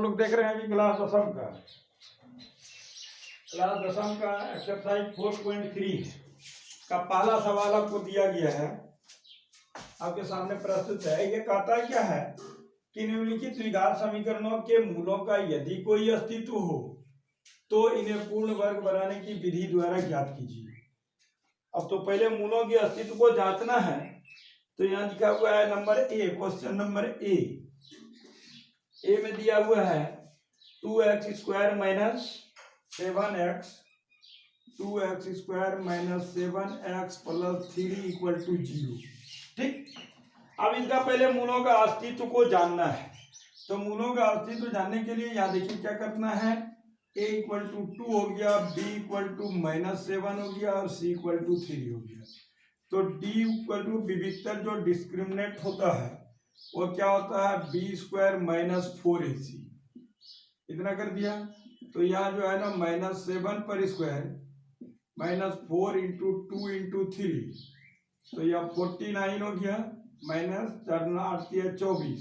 लोग देख रहे हैं कि क्लास दसम का एक्सरसाइज 4.3 का पहला सवाल आपको दिया गया है, आपके सामने प्रस्तुत है। ये कहता क्या है कि निम्नलिखित द्विघात समीकरणों के मूलों का यदि कोई अस्तित्व हो तो इन्हें पूर्ण वर्ग बनाने की विधि द्वारा ज्ञात कीजिए। अब तो पहले मूलों के अस्तित्व को जांचना है, तो यहाँ लिखा हुआ है number A, question number A में दिया हुआ है 2x square minus 7x 2x square minus 7x plus 3 equal to 0। ठीक, अब इसका पहले मूलों का अस्तित्व को जानना है। तो मूलों का अस्तित्व जानने के लिए यहाँ देखिए क्या करना है, a इक्वल टू 2 हो गया, b इक्वल टू -7 हो गया और c इक्वल टू 3 हो गया। तो d इक्वल टू विविक्तर जो डिस्क्रिमिनेंट होता है वो क्या होता है, b स्क्वायर माइनस 4ac, इतना कर दिया। तो यहाँ जो है ना -7 पर स्क्वायर -4 इंटू 2 इंटू 3, तो यह 49 हो गया, माइनस 24,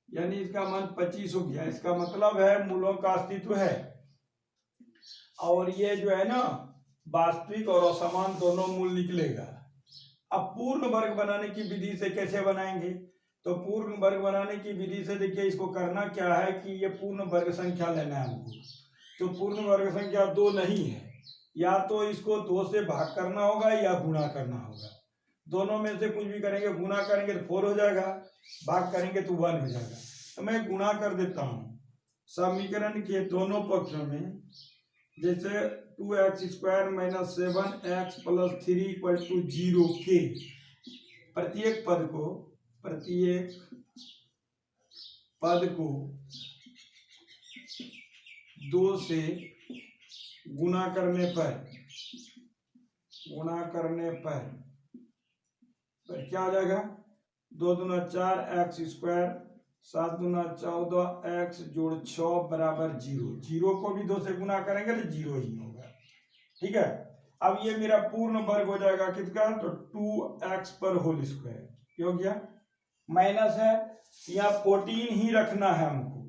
यानी इसका मान 25 हो गया। इसका मतलब है मूलों का अस्तित्व है। और ये जो है ना वास्तविक और असमान दोनों मूल निकलेगा। अब पूर्ण वर्ग बनाने की विधि से कैसे बनाएंगे, तो पूर्ण वर्ग बनाने की विधि से देखिए इसको करना क्या है कि ये पूर्ण वर्ग संख्या लेना है हमको। तो पूर्ण वर्ग संख्या 2 नहीं है, या तो इसको 2 से भाग करना होगा या गुणा करना होगा। दोनों में से कुछ भी करेंगे, गुणा करेंगे तो 4 हो जाएगा, भाग करेंगे तो 1 हो जाएगा। तो मैं गुणा कर देता हूँ समीकरण के दोनों पक्षों में। जैसे 2x square minus 7x plus 3 equal to 0 के प्रत्येक पद को 2 से गुणा करने पर क्या हो जाएगा, 2 दूना 4 x स्क्वायर 7 दूना 14 x जोड़ 6 बराबर 0। 0 को भी 2 से गुणा करेंगे तो 0 ही होगा। ठीक है, अब ये मेरा पूर्ण वर्ग हो जाएगा किसका, तो 2x पर होल स्क्वायर। क्यों गया माइनस है, यहाँ 14 ही रखना है हमको।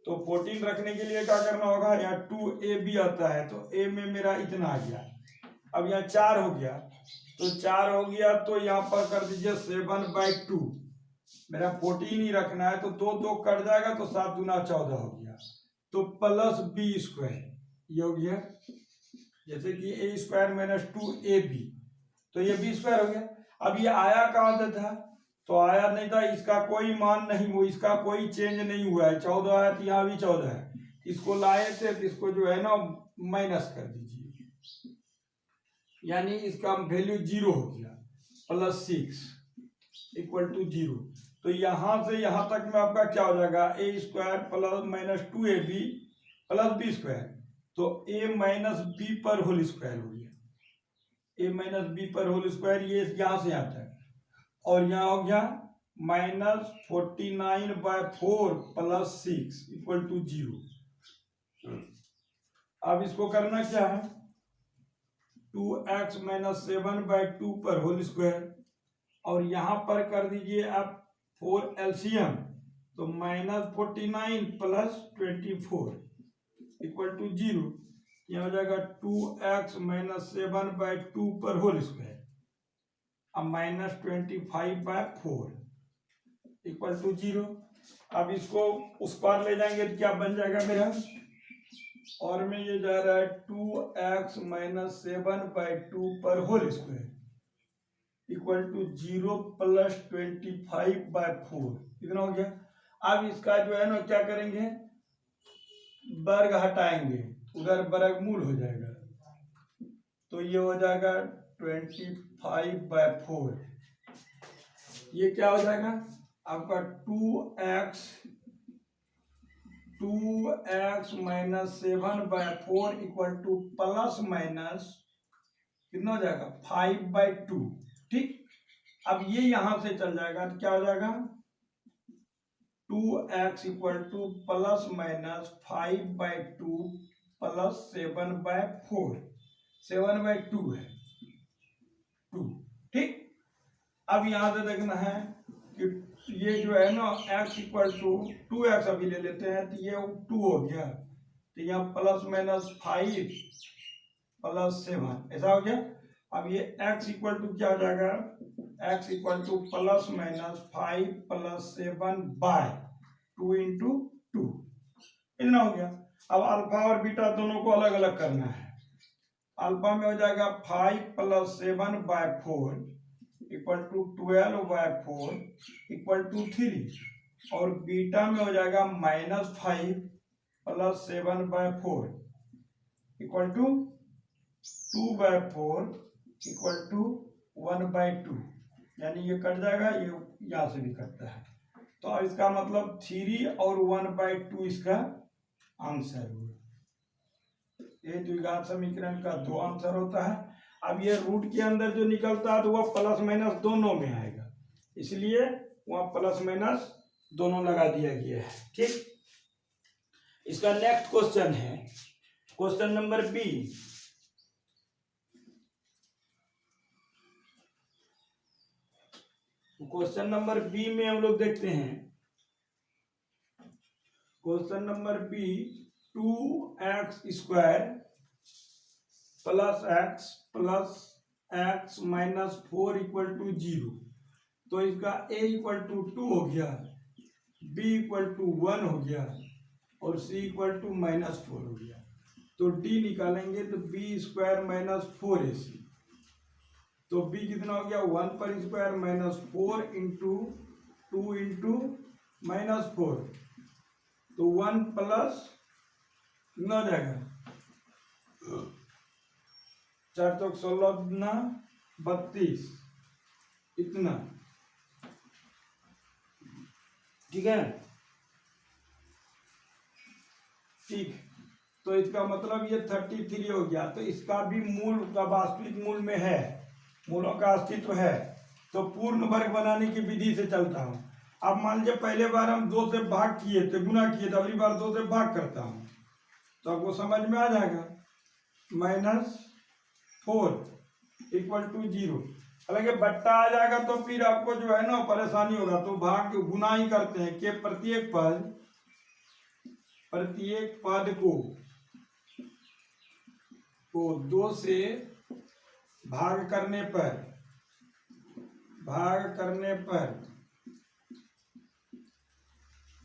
तो 14 रखने के लिए क्या करना होगा, यहाँ 2ab आता है, तो a में मेरा इतना आ गया। अब यहाँ 4 हो गया, तो 4 हो गया, तो यहाँ पर कर दीजिए 7/2। मेरा 14 ही रखना है, तो 2 2 कट जाएगा, तो 7 दूना 14 हो गया, तो प्लस b स्क्वायर ये हो गया। जैसे कि a स्क्वायर माइनस 2ab, तो ये b स्क्वायर हो गया। अब ये आया कहाँ से था, तो आया नहीं था, इसका कोई मान नहीं हुआ, इसका कोई चेंज नहीं हुआ है। 14 आया तो यहाँ भी 14 है, इसको लाए थे तो इसको जो है ना माइनस कर दीजिए, यानी इसका वैल्यू 0 हो गया, प्लस 6 इक्वल टू 0। तो यहां से यहां तक में आपका क्या हो जाएगा, a square plus minus 2ab plus b square, तो a माइनस b पर होल स्क्वायर हो गया, a माइनस b पर होल स्क्वायर, ये यहां से आता है। और यहाँ हो गया -49/4 प्लस 6 इक्वल टू 0। अब इसको करना क्या है, 2x माइनस 7/2 पर होल स्क्वायर, और यहाँ पर कर दीजिए आप 4 एलसीएम, तो -49 प्लस 24 इक्वल टू 0। यह हो जाएगा 2x माइनस 7/2 पर होल स्क्वायर, अब -25/4 इक्वल टू 0। अब इसको उस पार ले जाएंगे तो क्या बन जाएगा मेरा, और में ये जा रहा है 2x माइनस 7/2 पर whole square equal to 0 plus 25/4, इतना हो गया। अब इसका जो है ना क्या करेंगे, वर्ग हटाएंगे, उधर वर्गमूल हो जाएगा, तो ये हो जाएगा 25/4। ये क्या हो जाएगा आपका 2x minus 7/4 equal to plus minus कितना हो जाएगा 5/2। ठीक, अब ये यहां से चल जाएगा तो क्या हो जाएगा 2x equal to plus minus 5/2 plus 7/4, 7/2 है 2। ठीक, अब यहां से देखना है कि ये जो है ना x इक्वल टू 2x अभी ले लेते हैं, तो ये 2 हो गया, तो यहाँ प्लस माइनस 5 प्लस 7 ऐसा हो गया। अब ये x इक्वल टू क्या हो जाएगा, x equal to plus minus 5 plus 7 by 2 into 2, इतना हो गया। अब अल्फा और बीटा दोनों को अलग अलग करना है। अल्फा में हो जाएगा 5 plus 7 by 4 equal to 12 by 4 equal to 3, और बीटा में हो जाएगा -5 plus 7 by 4 equal to 2 by 4 equal to 1 by 2, यानी ये कट जाएगा, ये यहाँ से भी कटता है। तो अब इसका मतलब 3 और 1 बाय 2 इसका आंसर हुआ। ये द्विघात समीकरण का 2 आंसर होता है। अब ये रूट के अंदर जो निकलता है तो वह प्लस माइनस दोनों में आएगा, इसलिए वहां प्लस माइनस दोनों लगा दिया गया है। ठीक, इसका नेक्स्ट क्वेश्चन है question number B. Question number B में हम लोग देखते हैं, question number B 2x square plus x minus 4 equal to 0। तो इसका a इक्वल टू 2 हो गया, b इक्वल टू 1 हो गया और c इक्वल टू -4 हो गया। तो d निकालेंगे तो b स्क्वायर माइनस 4ac, तो b कितना हो गया 1 पर स्क्वायर माइनस 4 इंटू 2 इंटू -4, तो 1 प्लस कितना हो जाएगा 4 चौक 16 गुना 32, इतना। ठीक है, ठीक, तो इसका मतलब ये 33 हो गया। तो इसका भी मूल का वास्तविक मूल में है, मूलों का अस्तित्व है। तो पूर्ण वर्ग बनाने की विधि से चलता हूं। अब मान लीजिए पहले बार हम 2 से भाग किए थे, गुना किए थे, अगली बार 2 से भाग करता हूं तो आपको समझ में आ जाएगा। -4 इक्वल टू 0, हालांकि बट्टा आ जाएगा तो फिर आपको जो है ना परेशानी होगा, तो भाग गुना ही करते हैं कि प्रत्येक पद को 2 से भाग करने पर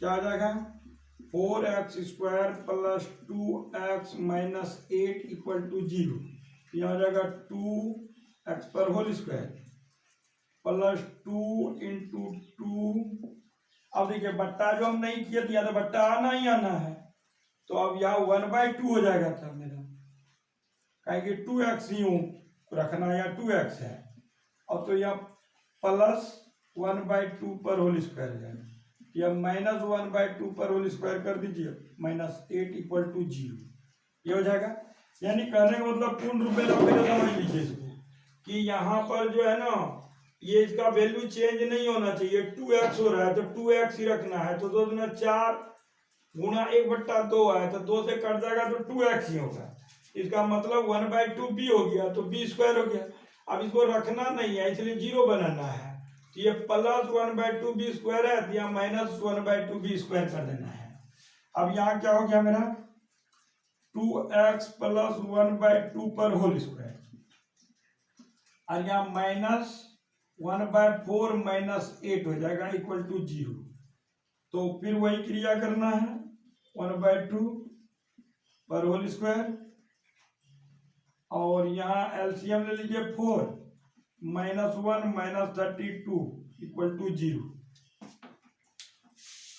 क्या आ जाएगा 4x square plus 2x minus 8 equal to 0। यहाँ आ जाएगा 2x पर होल स्क्वायर प्लस 2 इंटू 2। अब देखिए बट्टा जो हम नहीं किए थे, या तो बट्टा आना ही आना है, तो अब यहाँ 1/2 हो जाएगा था मेरा, कहेंगे 2x यूं रखना या 2x है, और तो यहाँ प्लस 1/2 पर होल स्क्वायर हो जाएगा, या -1/2 पर होल स्क्वायर कर दीजिए, -8 इक्वल टू 0, ये हो जाएगा। यानी कहने का मतलब पूर्ण रूप में समझ लीजिए इसको कि यहाँ पर जो है ना ये इसका वैल्यू चेंज नहीं होना चाहिए। 2x हो रहा है तो 2x ही रखना है, तो 2 दूना 4 गुना 1/2 है, तो 2 से कट जाएगा तो 2x ही होगा। इसका मतलब 1/2 b हो गया, तो b स्क्वायर हो गया। अब इसको रखना नहीं है, इसलिए 0 बनाना है, तो ये प्लस 1/2 b स्क्वायर है, तो यहाँ -1/2 b स्क्वायर कर देना है। अब यहाँ क्या हो गया मेरा 2x प्लस 1/2 पर होल स्क्वायर, और यहाँ -1/4 -8 हो जाएगा इक्वल टू 0। तो फिर वही क्रिया करना है 1/2 पर होल स्क्वायर, और यहाँ एलसीएम ले लीजिए 4 -1 -32 इक्वल टू 0।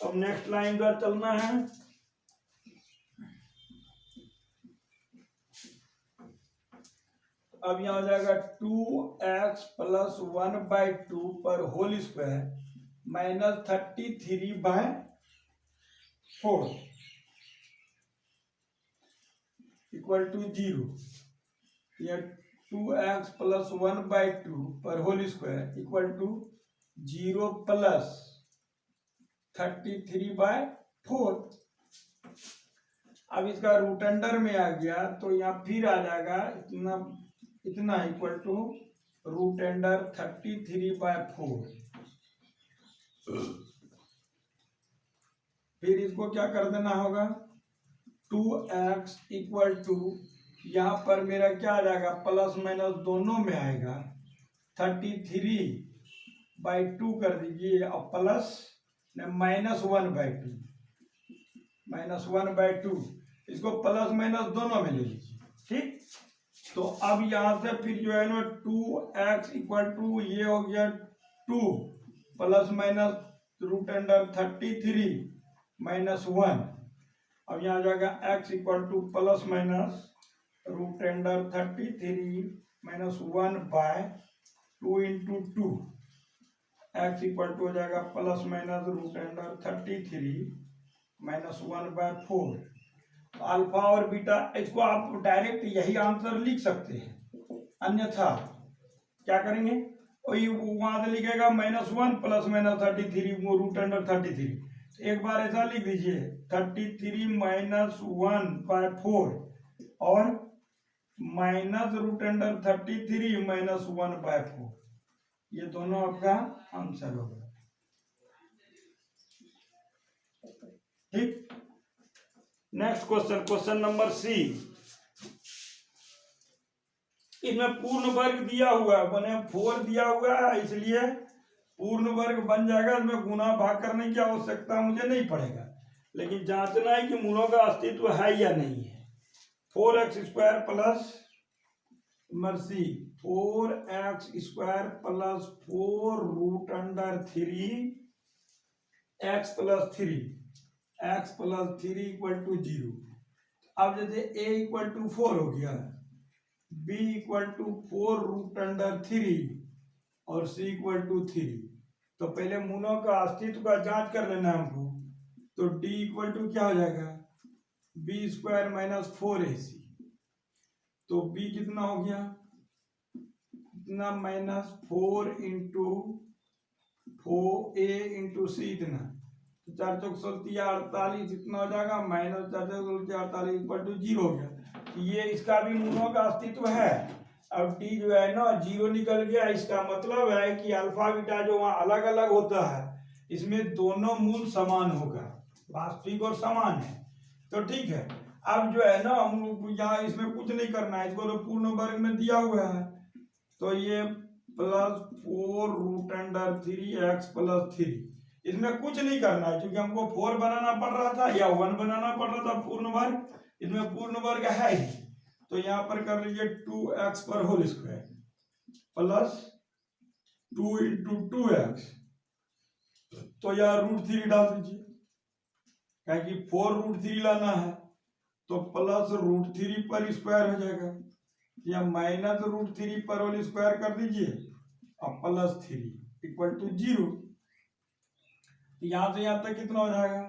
अब नेक्स्ट लाइन पर चलना है। अब यहाँ हो जाएगा 2x प्लस 1/2 पर होल स्क्वायर -33/4 इक्वल टू 0। यह 2x प्लस 1/2 पर whole square equal to 0 plus 33/4। अब इसका रूट अंडर में आ गया, तो यहाँ फिर आ जाएगा इतना इक्वल टू रूट अंडर 33/4। फिर इसको क्या कर देना होगा, 2x इक्वल टू, यहाँ पर मेरा क्या आ जाएगा, प्लस माइनस दोनों में आएगा, 33/2 कर दीजिए और प्लस -1/2, -1/2, इसको प्लस माइनस दोनों में ले लीजिए। ठीक, तो अब यहां से फिर जो है ना 2x इक्वल टू ये हो गया 2 प्लस माइनस √33 -1, अब यहाँ जाएगा x equal to plus minus √33 -1/2 into 2, x equal to हो जाएगा प्लस माइनस √33 -1/4। अल्फा और बीटा, इसको आप डायरेक्ट यही आंसर लिख सकते हैं, अन्यथा क्या करेंगे, वही वहां से लिखेगा -1 प्लस माइनस 33 √33, एक बार ऐसा लिख दीजिए 33 -1/4 और -√33 -1/4, ये दोनों आपका आंसर होगा। ठीक, next question, question number C. इसमें पूर्ण वर्ग दिया हुआ है, बने 4 दिया हुआ है, इसलिए पूर्ण वर्ग बन जाएगा, इसमें गुना भाग करने की आवश्यकता मुझे नहीं पड़ेगा, लेकिन जांचना है कि मूलों का अस्तित्व है या नहीं है। 4x² plus 4x² plus 4√3 x plus 3 equal to 0। अब जैसे a इक्वल टू 4 हो गया, b इक्वल टू 4√3 और c इक्वल टू 3, तो पहले मूलों का अस्तित्व का जांच कर लेना हमको। तो d इक्वल टू क्या हो जाएगा, b² - 4ac, तो b कितना हो गया, इतना -4 इंटू 4a इंटू c इतना, 4 चौक 48, इतना हो जाएगा, -4 चौक 48 इक्वल टू 0 हो गया। ये इसका भी मूलों का अस्तित्व है। अब डी जो है ना 0 निकल गया, इसका मतलब है कि अल्फा बीटा जो वहाँ अलग अलग होता है, इसमें दोनों मूल समान होगा, वास्तविक और समान है। तो ठीक है, अब जो है ना हम यहाँ इसमें कुछ नहीं करना है, इसको तो पूर्ण वर्ग में दिया हुआ है, तो ये प्लस 4√3x प्लस 3, इसमें कुछ नहीं करना है, क्योंकि हमको 4 बनाना पड़ रहा था या 1 बनाना पड़ रहा था पूर्ण वर्ग, इसमें पूर्ण वर्ग है ही। तो यहाँ पर कर लीजिए 2x पर whole square plus 2 into 2x, तो यहाँ √3 डाल दीजिए, क्या कि 4√3 लाना है, तो प्लस √3 पर स्क्वायर हो जाएगा, या -√3 पर होल स्क्वायर कर दीजिए और प्लस 3 इक्वल टू 0। यहां से यहां तक कितना हो जाएगा,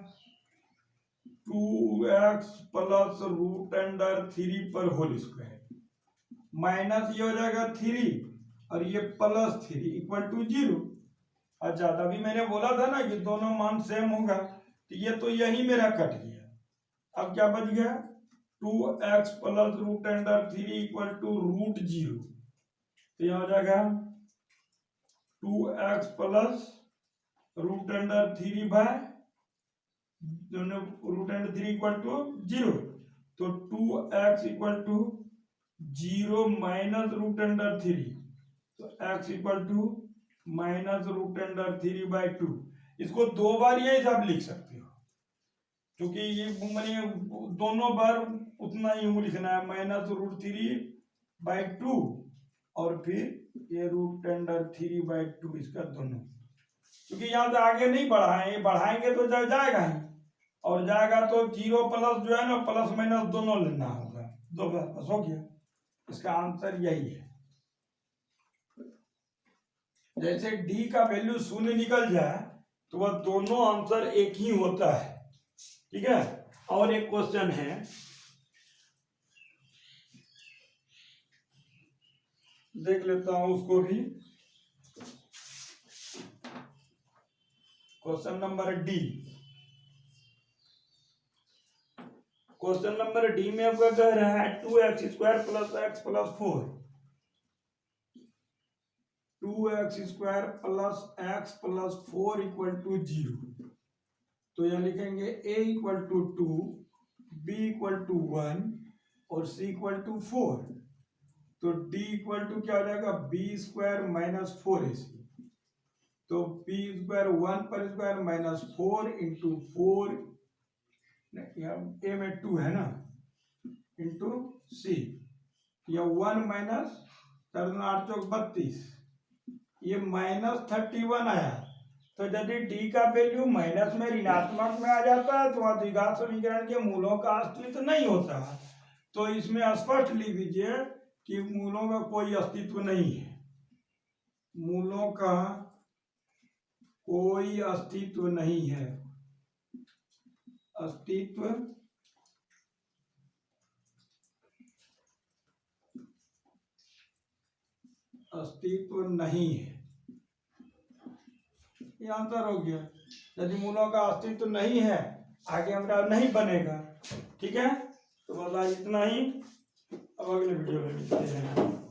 2x प्लस √3 पर होल स्क्वायर माइनस ये हो जाएगा 3 और ये प्लस 3 इक्वल टू 0। अच्छा, तभी मैंने बोला था ना कि दोनों मान सेम होगा, तो ये तो यही मेरा कट गया। अब क्या बच गया, 2x प्लस √3 इक्वल टू √0, तो यहाँ हो जाएगा 2x plus √3 bye √3 equal to 0, तो 2x इक्वल टू 0 माइनस √3, तो x इक्वल टू -√3/2। इसको 2 बार यही सब लिख सकते हो, क्योंकि ये मैंने दोनों बार उतना ही लिखना है, -√3/2 और फिर ये √3/2, इसका दोनों, क्योंकि यहाँ से आगे नहीं बढ़ाएंगे, बढ़ाएंगे तो जाएगा ही, और जाएगा तो 0 प्लस जो है ना प्लस माइनस दोनों लेना होगा, दो बार बस हो गया। इसका आंसर यही है। जैसे डी का वैल्यू 0 निकल जाए तो वह दोनों आंसर एक ही होता है। ठीक है, और एक क्वेश्चन है, देख लेता हूं उसको भी। Question number D, question number D में आपका कह रहा है 2x² plus x plus 4, 2x² plus x plus 4 equal to 0। तो यहाँ लिखेंगे a equal to 2, b equal to 1 और c इक्वल टू 4। तो d इक्वल टू क्या हो जाएगा, b² माइनस 4ac। तो b² 1 पर स्क्वायर माइनस 4 इंटू 4, a में 2 है ना, इंटू c। यह 1 माइनस 8 चौक 32, ये माइनस 31 आया। तो यदि d का वैल्यू माइनस में ऋणात्मक में आ जाता है तो वह द्विघात समीकरण के मूलों का अस्तित्व नहीं होता। तो इसमें स्पष्ट लिख दीजिए कि मूलों का कोई अस्तित्व नहीं है, मूलों का कोई अस्तित्व नहीं है, अस्तित्व नहीं है। ये आंसर हो गया। यदि मूलों का अस्तित्व नहीं है, आगे हमारा नहीं बनेगा। ठीक है, तो बस इतना ही। अब अगले वीडियो में मिलते हैं।